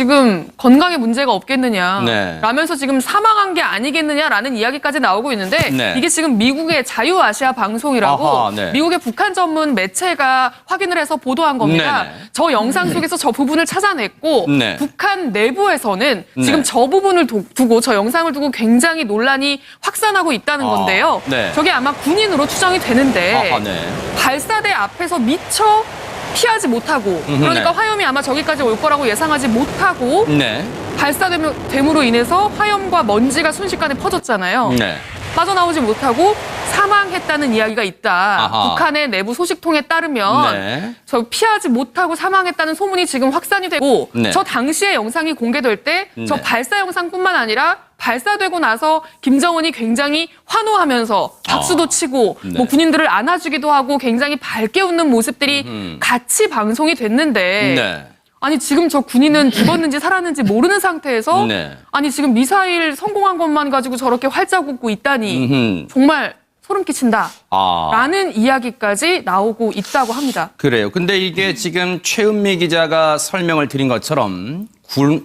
지금 건강에 문제가 없겠느냐 네. 라면서 지금 사망한 게 아니겠느냐라는 이야기까지 나오고 있는데 네. 이게 지금 미국의 자유아시아 방송이라고 아하, 네. 미국의 북한 전문 매체가 확인을 해서 보도한 겁니다. 네네. 저 영상 속에서 저 부분을 찾아냈고 네. 북한 내부에서는 네. 지금 저 부분을 두고 저 영상을 두고 굉장히 논란이 확산하고 있다는 건데요. 네. 저게 아마 군인으로 추정이 되는데 아하, 네. 발사대 앞에서 미처 피하지 못하고 그러니까 네. 화염이 아마 저기까지 올 거라고 예상하지 못하고 네. 발사됨으로 인해서 화염과 먼지가 순식간에 퍼졌잖아요. 네. 빠져나오지 못하고 사망했다는 이야기가 있다. 아하. 북한의 내부 소식통에 따르면 네. 저 피하지 못하고 사망했다는 소문이 지금 확산이 되고 네. 저 당시의 영상이 공개될 때 저 네. 발사 영상뿐만 아니라 발사되고 나서 김정은이 굉장히 환호하면서 박수도 치고 네. 뭐 군인들을 안아주기도 하고 굉장히 밝게 웃는 모습들이 같이 방송이 됐는데 네. 아니 지금 저 군인은 죽었는지 살았는지 모르는 상태에서 네. 아니 지금 미사일 성공한 것만 가지고 저렇게 활짝 웃고 있다니 정말 소름 끼친다. 라는 이야기까지 나오고 있다고 합니다. 그래요. 근데 이게 지금 최은미 기자가 설명을 드린 것처럼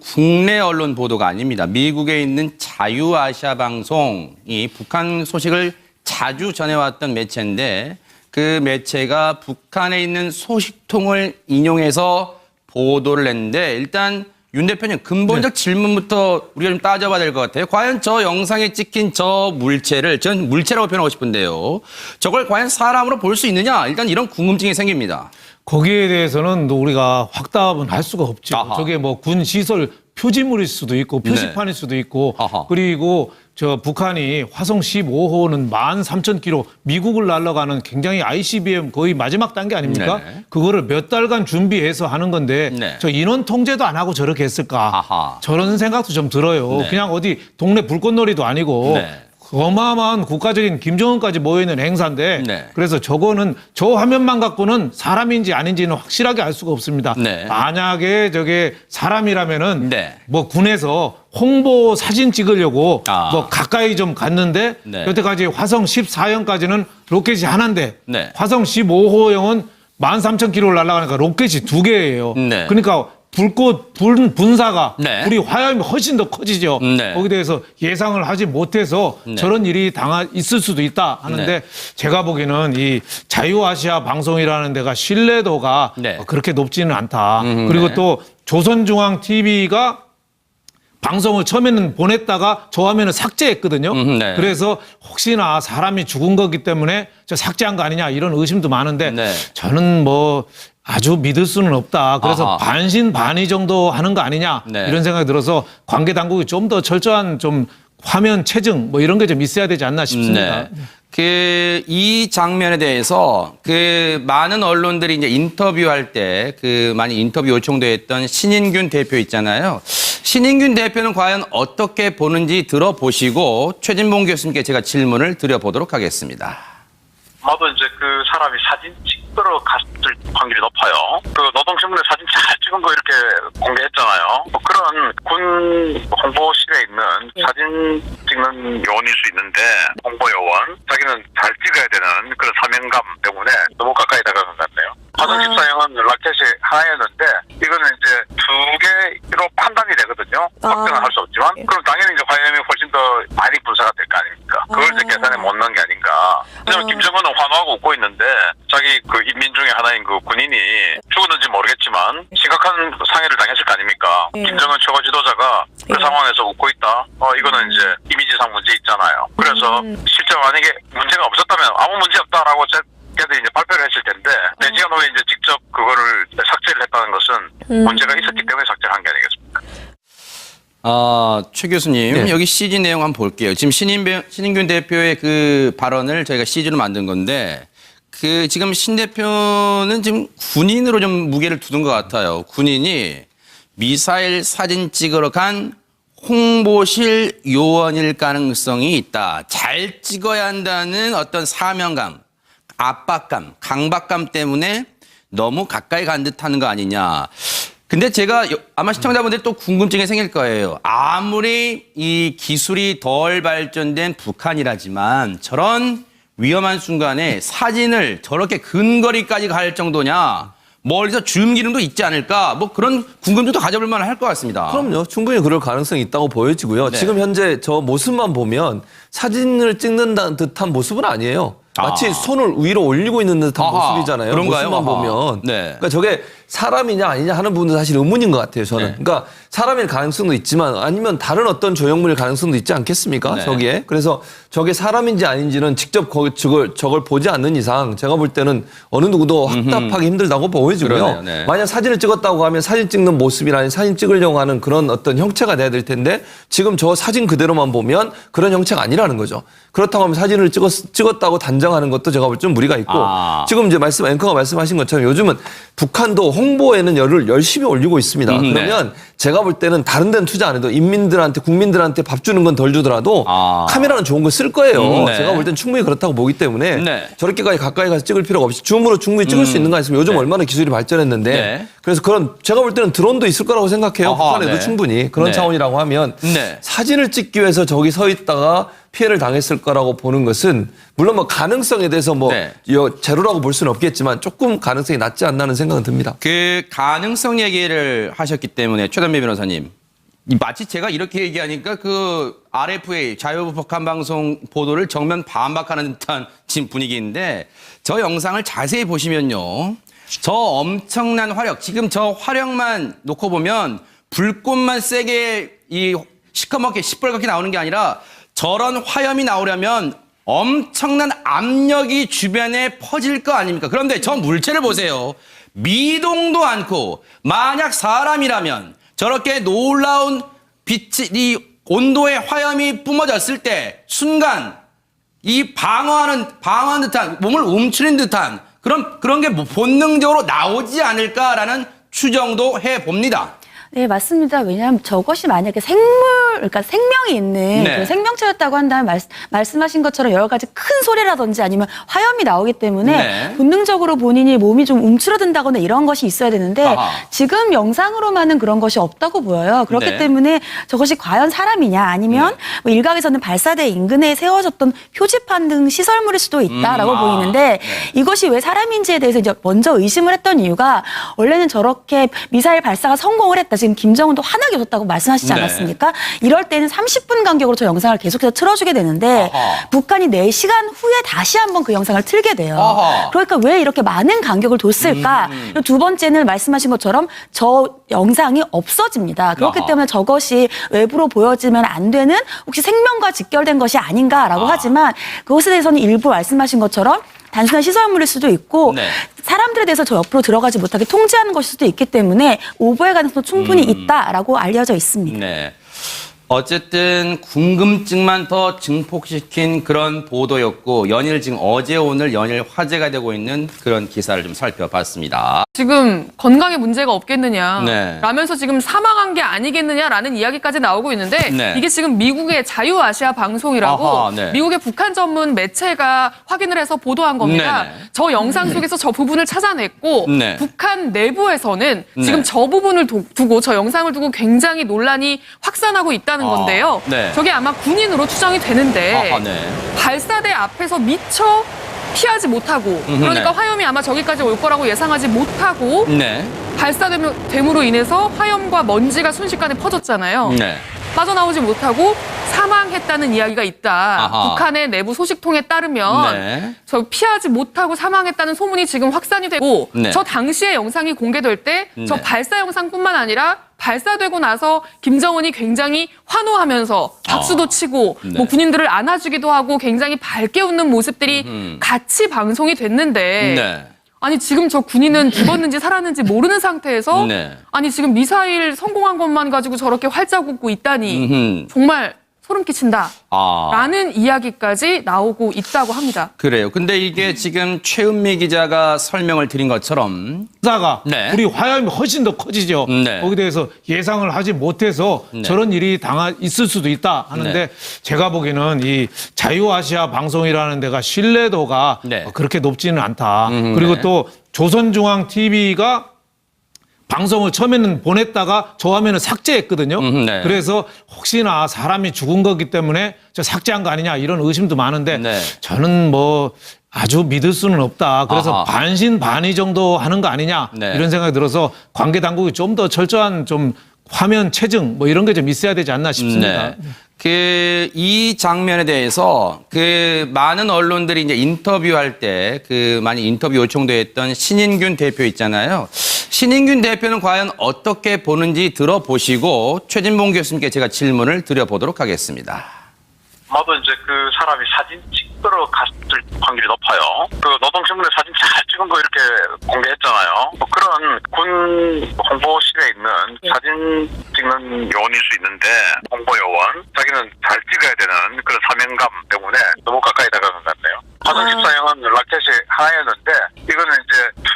국내 언론 보도가 아닙니다. 미국에 있는 자유아시아 방송이 북한 소식을 자주 전해왔던 매체인데 그 매체가 북한에 있는 소식통을 인용해서 보도를 했는데 일단 윤 대표님 근본적 질문부터 우리가 좀 따져봐야 될 것 같아요. 과연 저 영상에 찍힌 저 물체를 전 물체라고 표현하고 싶은데요. 저걸 과연 사람으로 볼 수 있느냐? 일단 이런 궁금증이 생깁니다. 거기에 대해서는 우리가 확답은 할 수가 없죠. 아하. 저게 뭐 군 시설 표지물일 수도 있고 표지판일 수도 있고 아하. 그리고 저 북한이 화성 15호는 13,000km 미국을 날아가는 굉장히 ICBM 거의 마지막 단계 아닙니까? 네네. 그거를 몇 달간 준비해서 하는 건데 네. 저 인원 통제도 안 하고 저렇게 했을까? 아하. 저런 생각도 좀 들어요. 네. 그냥 어디 동네 불꽃놀이도 아니고 네. 어마어마한 국가적인 김정은까지 모여있는 행사인데 네. 그래서 저거는 저 화면만 갖고는 사람인지 아닌지는 확실하게 알 수가 없습니다. 네. 만약에 저게 사람이라면은 네. 뭐 군에서 홍보 사진 찍으려고 아. 뭐 가까이 좀 갔는데 네. 여태까지 화성 14형까지는 로켓이 하나인데 네. 화성 15호형은 13,000km를 날아가니까 로켓이 2개예요. 네. 그러니까 불꽃 분사가 네. 우리 화염이 훨씬 더 커지죠. 네. 거기에 대해서 예상을 하지 못해서 네. 저런 일이 있을 수도 있다 하는데 네. 제가 보기에는 이 자유아시아 방송이라는 데가 신뢰도가 네. 그렇게 높지는 않다. 그리고 네. 또 조선중앙TV가 방송을 처음에는 보냈다가 저 화면을 삭제했거든요. 네. 그래서 혹시나 사람이 죽은 거기 때문에 저 삭제한 거 아니냐 이런 의심도 많은데 네. 저는 뭐 아주 믿을 수는 없다. 그래서 아하. 반신반의 정도 하는 거 아니냐 네. 이런 생각이 들어서 관계 당국이 좀 더 철저한 좀 화면 체증 뭐 이런 게 좀 있어야 되지 않나 싶습니다. 이 장면에 대해서 많은 언론들이 이제 인터뷰할 때 많이 인터뷰 요청됐던 신인균 대표 있잖아요. 신인균 대표는 과연 어떻게 보는지 들어보시고 최진봉 교수님께 제가 질문을 드려보도록 하겠습니다. 아마도 이제 그 사람이 사진 찍으러 갔을 확률이 높아요. 그 노동신문에 사진 잘 찍은 거 이렇게 공개했잖아요. 뭐 그런 군 홍보실에 있는 사진 찍는 요원일 수 있는데 홍보 요원 자기는 잘 찍어야 되는 그런 사명감 때문에 너무 가까이 다가간 것 같네요. 화성 14형은 라켓이 하나였는데 이거는 이제 2개로 판단이 되거든요. 확정은 할 수 없지만 그럼 당연히 이제 화염이 훨씬 더 많이 분사가 될 거 아닙니까? 그걸 이제 계산에 못 넣은 게 아닌가. 왜냐면 김정은은 환호하고 웃고 있는데 자기 그 인민 중에 하나인 그 군인이 죽었는지 모르겠지만 심각한 상해를 당했을 거 아닙니까? 김정은 최고 지도자가 그 상황에서 웃고 있다. 이거는 이제 이미지상 문제 있잖아요. 그래서 실제 만약에 문제가 없었다면 아무 문제 없다라고 걔들이 이제 발표를 했을 텐데 4시간 후에 이제 직접 그거를 삭제를 했다는 것은 문제가 있었기 때문에 삭제를 한 게 아니겠습니까? 최 교수님, 네. 여기 CG 내용 한번 볼게요. 지금 신인균 대표의 그 발언을 저희가 CG로 만든 건데, 지금 신 대표는 지금 군인으로 좀 무게를 두는 것 같아요. 군인이 미사일 사진 찍으러 간 홍보실 요원일 가능성이 있다. 잘 찍어야 한다는 어떤 사명감, 압박감, 강박감 때문에 너무 가까이 간 듯하는 거 아니냐. 근데 제가 아마 시청자분들 또 궁금증이 생길 거예요. 아무리 이 기술이 덜 발전된 북한이라지만 저런 위험한 순간에 사진을 저렇게 근거리까지 갈 정도냐. 멀리서 주름 기름도 있지 않을까 뭐 그런 궁금증도 가져볼 만할 것 같습니다. 그럼요. 충분히 그럴 가능성이 있다고 보여지고요. 네. 지금 현재 저 모습만 보면 사진을 찍는 듯한 모습은 아니에요. 마치 손을 위로 올리고 있는 듯한 모습이잖아요. 그런가요? 모습만 보면. 네. 그러니까 저게 사람이냐 아니냐 하는 부분도 사실 의문인 것 같아요. 저는. 네. 그러니까 사람일 가능성도 있지만 아니면 다른 어떤 조형물일 가능성도 있지 않겠습니까? 네. 저기에. 그래서 저게 사람인지 아닌지는 직접 저걸 보지 않는 이상 제가 볼 때는 어느 누구도 확답하기 힘들다고 보여지고요. 그러네요. 네. 만약 사진을 찍었다고 하면 사진 찍는 모습이나 사진 찍으려고 하는 그런 어떤 형체가 돼야 될 텐데 지금 저 사진 그대로만 보면 그런 형체가 아니라는 거죠. 그렇다고 하면 사진을 찍었다고 단정하는 것도 제가 볼 때 좀 무리가 있고 지금 이제 앵커가 말씀하신 것처럼 요즘은 북한도 홍보에는 열을 열심히 올리고 있습니다. 그러면 네. 제가 볼 때는 다른 데는 투자 안 해도 국민들한테 밥 주는 건 덜 주더라도 카메라는 좋은 거 쓸 거예요. 네. 제가 볼 땐 충분히 그렇다고 보기 때문에 네. 저렇게까지 가까이 가서 찍을 필요가 없이 줌으로 충분히 찍을 수 있는 거 아니겠습니까? 요즘 네. 얼마나 기술이 발전했는데 네. 그래서 제가 볼 때는 드론도 있을 거라고 생각해요. 북한에도 네. 충분히 그런 네. 차원이라고 하면 네. 사진을 찍기 위해서 저기 서 있다가 피해를 당했을 거라고 보는 것은 물론 뭐 가능성에 대해서 네. 제로라고 볼 수는 없겠지만 조금 가능성이 낮지 않나는 생각은 듭니다. 그 가능성 얘기를 하셨기 때문에 최단배 변호사님 마치 제가 이렇게 얘기하니까 그 RFA 자유북한방송 보도를 정면 반박하는 듯한 지금 분위기인데 저 영상을 자세히 보시면요. 저 엄청난 화력 지금 저 화력만 놓고 보면 불꽃만 세게 이 시커멓게 시뻘겋게 나오는 게 아니라 저런 화염이 나오려면 엄청난 압력이 주변에 퍼질 거 아닙니까? 그런데 저 물체를 보세요. 미동도 않고 만약 사람이라면 저렇게 놀라운 빛이 이 온도의 화염이 뿜어졌을 때 순간 이 방어하는 듯한 몸을 움츠린 듯한 그런 게 본능적으로 나오지 않을까라는 추정도 해 봅니다. 네, 맞습니다. 왜냐하면 저것이 만약에 그러니까 생명이 있는 네. 그런 생명체였다고 한다면 말씀하신 것처럼 여러 가지 큰 소리라든지 아니면 화염이 나오기 때문에 네. 본능적으로 본인이 몸이 좀 움츠러든다거나 이런 것이 있어야 되는데 아하. 지금 영상으로만은 그런 것이 없다고 보여요. 그렇기 네. 때문에 저것이 과연 사람이냐 아니면 뭐 일각에서는 발사대 인근에 세워졌던 표지판 등 시설물일 수도 있다라고 보이는데 이것이 왜 사람인지에 대해서 이제 먼저 의심을 했던 이유가 원래는 저렇게 미사일 발사가 성공을 했다. 지금 김정은도 환하게 웃었다고 말씀하시지 네. 않았습니까? 이럴 때는 30분 간격으로 저 영상을 계속해서 틀어주게 되는데 아하. 북한이 4시간 후에 다시 한번 그 영상을 틀게 돼요. 아하. 그러니까 왜 이렇게 많은 간격을 뒀을까? 그리고 두 번째는 말씀하신 것처럼 저 영상이 없어집니다. 그렇기 아하. 때문에 저것이 외부로 보여지면 안 되는 혹시 생명과 직결된 것이 아닌가라고 하지만 그것에 대해서는 일부 말씀하신 것처럼 단순한 시설물일 수도 있고 네. 사람들에 대해서 저 옆으로 들어가지 못하게 통제하는 것일 수도 있기 때문에 오보의 가능성도 충분히 있다라고 알려져 있습니다. 네. 어쨌든 궁금증만 더 증폭시킨 그런 보도였고 연일 지금 어제 오늘 연일 화제가 되고 있는 그런 기사를 좀 살펴봤습니다. 지금 건강에 문제가 없겠느냐 네. 라면서 지금 사망한 게 아니겠느냐라는 이야기까지 나오고 있는데 네. 이게 지금 미국의 자유아시아 방송이라고 아하, 네. 미국의 북한 전문 매체가 확인을 해서 보도한 겁니다. 네네. 저 영상 속에서 저 부분을 찾아냈고 네. 북한 내부에서는 네. 지금 저 부분을 두고 저 영상을 두고 굉장히 논란이 확산하고 있다는 건데요. 네. 저게 아마 군인으로 추정이 되는데 아하, 네. 발사대 앞에서 미처 피하지 못하고 그러니까 네. 화염이 아마 저기까지 올 거라고 예상하지 못하고 네. 발사됨으로 인해서 화염과 먼지가 순식간에 퍼졌잖아요. 네. 빠져나오지 못하고 사망했다는 이야기가 있다. 아하. 북한의 내부 소식통에 따르면 네. 저 피하지 못하고 사망했다는 소문이 지금 확산이 되고 네. 저 당시에 영상이 공개될 때 저 네. 발사 영상뿐만 아니라 발사되고 나서 김정은이 굉장히 환호하면서 박수도 치고 네. 뭐 군인들을 안아주기도 하고 굉장히 밝게 웃는 모습들이 같이 방송이 됐는데 네. 아니 지금 저 군인은 죽었는지 살았는지 모르는 상태에서 네. 아니 지금 미사일 성공한 것만 가지고 저렇게 활짝 웃고 있다니 정말 소름 끼친다. 라는 이야기까지 나오고 있다고 합니다. 그래요. 근데 이게 지금 최은미 기자가 설명을 드린 것처럼 사가 네. 우리 화염이 훨씬 더 커지죠. 네. 거기에 대해서 예상을 하지 못해서 네. 저런 일이 있을 수도 있다 하는데 네. 제가 보기에는 이 자유아시아 방송이라는 데가 신뢰도가 네. 그렇게 높지는 않다. 그리고 네. 또 조선중앙TV가 방송을 처음에는 보냈다가 저 화면을 삭제했거든요. 네. 그래서 혹시나 사람이 죽은 거기 때문에 저 삭제한 거 아니냐 이런 의심도 많은데 네. 저는 뭐 아주 믿을 수는 없다. 그래서 아하. 반신반의 정도 하는 거 아니냐 네. 이런 생각이 들어서 관계 당국이 좀 더 철저한 좀 화면 체증 뭐 이런 게 좀 있어야 되지 않나 싶습니다. 네. 이 장면에 대해서 많은 언론들이 이제 인터뷰할 때 많이 인터뷰 요청됐던 신인균 대표 있잖아요. 신인균 대표는 과연 어떻게 보는지 들어보시고 최진봉 교수님께 제가 질문을 드려보도록 하겠습니다. 아마도 이제 그 사람이 사진 찍으러 갔을 확률이 높아요. 그 노동신문에 사진 잘 찍은 거 이렇게 공개했잖아요. 뭐 그런 군 홍보실에 있는 사진 찍는 요원일 수 있는데 홍보 요원 자기는 잘 찍어야 되는 그런 사명감 때문에 너무 가까이 다가간 것 같네요. 화성 14형은 라켓이 하나였는데 이거는 이제 두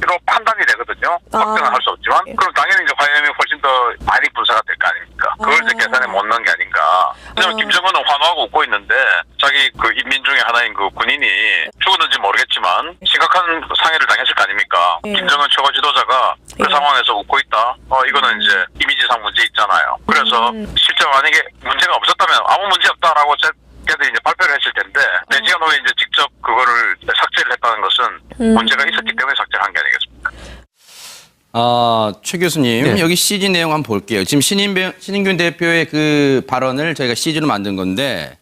개로 판단이 되거든요. 확정은 할 수 없지만 그럼 당연히 이제 화염이 훨씬 더 많이 분사가 될 거 아닙니까? 그걸 이제 계산에 못 넣은 게 아닌가. 왜냐면 김정은은 환호하고 웃고 있는데 자기 그 인민 중에 하나인 그 군인이 죽었는지 모르겠지만 심각한 상해를 당했을 거 아닙니까? 김정은 최고 지도자가 그 상황에서 웃고 있다. 이거는 이제 이미지상 문제 있잖아요. 그래서 실제 만약에 문제가 없었다면 아무 문제 없다라고 걔들이 이제 발표를 했을 텐데 4시간 후에 이제 직접 그거를 삭제를 했다는 것은 문제가 있었기 때문에 삭제를 한 게 아니겠습니까? 최 교수님, 네. 여기 CG 내용 한번 볼게요. 지금 신인균 대표의 그 발언을 저희가 CG로 만든 건데,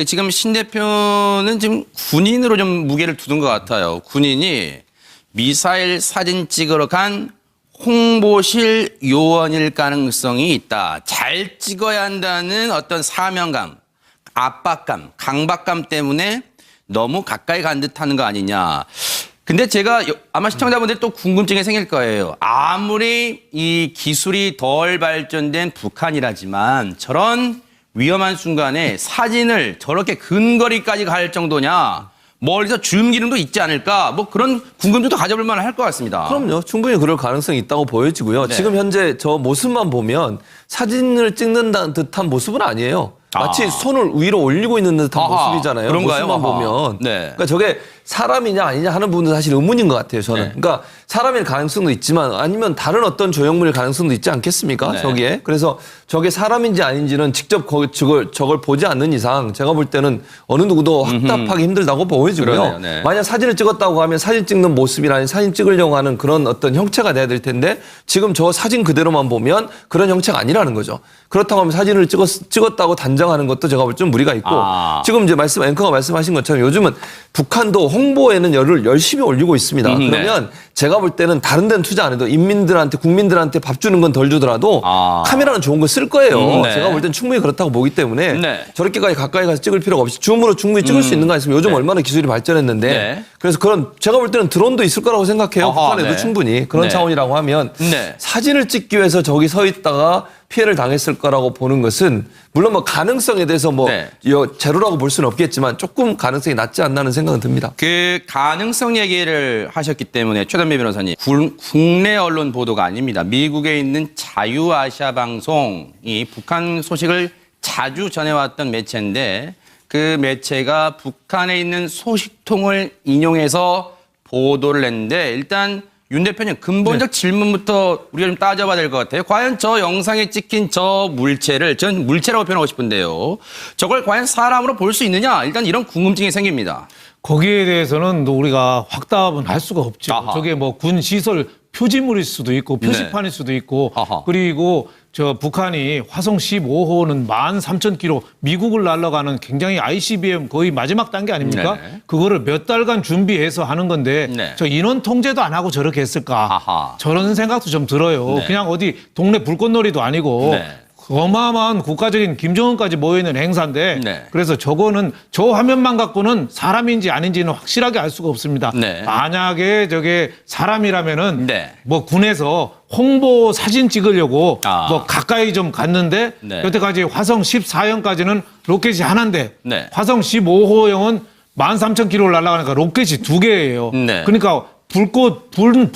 지금 신 대표는 지금 군인으로 좀 무게를 두는 것 같아요. 군인이 미사일 사진 찍으러 간 홍보실 요원일 가능성이 있다. 잘 찍어야 한다는 어떤 사명감, 압박감, 강박감 때문에 너무 가까이 간 듯 하는 거 아니냐. 근데 제가 아마 시청자분들 또 궁금증이 생길 거예요. 아무리 이 기술이 덜 발전된 북한이라지만 저런 위험한 순간에 사진을 저렇게 근거리까지 갈 정도냐. 멀리서 줌기능도 있지 않을까. 뭐 그런 궁금증도 가져볼 만할 것 같습니다. 그럼요. 충분히 그럴 가능성이 있다고 보여지고요. 네. 지금 현재 저 모습만 보면 사진을 찍는다는 듯한 모습은 아니에요. 마치 손을 위로 올리고 있는 듯한 아하, 모습이잖아요. 그런가요? 모습만 아하. 보면. 네. 그러니까 저게 사람이냐 아니냐 하는 부분도 사실 의문인 것 같아요. 저는. 네. 그러니까 사람일 가능성도 있지만 아니면 다른 어떤 조형물일 가능성도 있지 않겠습니까? 네. 저기에. 그래서 저게 사람인지 아닌지는 직접 저걸 보지 않는 이상 제가 볼 때는 어느 누구도 확답하기 힘들다고 보여지고요. 그러네요. 네. 만약 사진을 찍었다고 하면 사진 찍는 모습이나 사진 찍으려고 하는 그런 어떤 형체가 돼야 될 텐데 지금 저 사진 그대로만 보면 그런 형체가 아니라는 거죠. 그렇다고 하면 사진을 찍었다고 단정하는 것도 제가 볼 때 좀 무리가 있고 지금 이제 앵커가 말씀하신 것처럼 요즘은 북한도 홍보에는 열을 열심히 올리고 있습니다. 그러면 제가 볼 때는 다른 데는 투자 안 해도 인민들한테 국민들한테 밥 주는 건 덜 주더라도 카메라는 좋은 거 쓸 거예요. 네. 제가 볼 땐 충분히 그렇다고 보기 때문에 네. 저렇게까지 가까이 가서 찍을 필요가 없이 줌으로 충분히 찍을 수 있는 거 아니겠습니까? 요즘 네. 얼마나 기술이 발전했는데 네. 그래서 그런 제가 볼 때는 드론도 있을 거라고 생각해요. 아하, 북한에도 네. 충분히 그런 네. 차원이라고 하면 네. 사진을 찍기 위해서 저기 서 있다가 피해를 당했을 거라고 보는 것은 물론 뭐 가능성에 대해서 뭐 네. 제로라고 볼 수는 없겠지만 조금 가능성이 낮지 않나는 생각은 듭니다. 그 가능성 얘기를 하셨기 때문에 최단배 변호사님 국내 언론 보도가 아닙니다. 미국에 있는 자유아시아 방송이 북한 소식을 자주 전해왔던 매체인데 그 매체가 북한에 있는 소식통을 인용해서 보도를 했는데 일단 윤 대표님 근본적 질문부터 우리가 좀 따져봐야 될 것 같아요. 과연 저 영상에 찍힌 저 물체를 전 물체라고 표현하고 싶은데요. 저걸 과연 사람으로 볼 수 있느냐 일단 이런 궁금증이 생깁니다. 거기에 대해서는 우리가 확답은 할 수가 없죠. 아하. 저게 뭐 군 시설 표지물일 수도 있고 표지판일 수도 있고 아하. 그리고 저 북한이 화성 15호는 13,000km 미국을 날아가는 굉장히 ICBM 거의 마지막 단계 아닙니까? 네네. 그거를 몇 달간 준비해서 하는 건데 네. 저 인원 통제도 안 하고 저렇게 했을까? 아하. 저런 생각도 좀 들어요. 네. 그냥 어디 동네 불꽃놀이도 아니고 네. 어마어마한 국가적인 김정은까지 모여있는 행사인데 네. 그래서 저거는 저 화면만 갖고는 사람인지 아닌지는 확실하게 알 수가 없습니다. 네. 만약에 저게 사람이라면은 네. 뭐 군에서 홍보 사진 찍으려고 아. 뭐 가까이 좀 갔는데 네. 여태까지 화성 14형까지는 로켓이 하나인데 네. 화성 15호형은 13,000km를 날아가니까 로켓이 2개예요. 네. 그러니까 불꽃 분사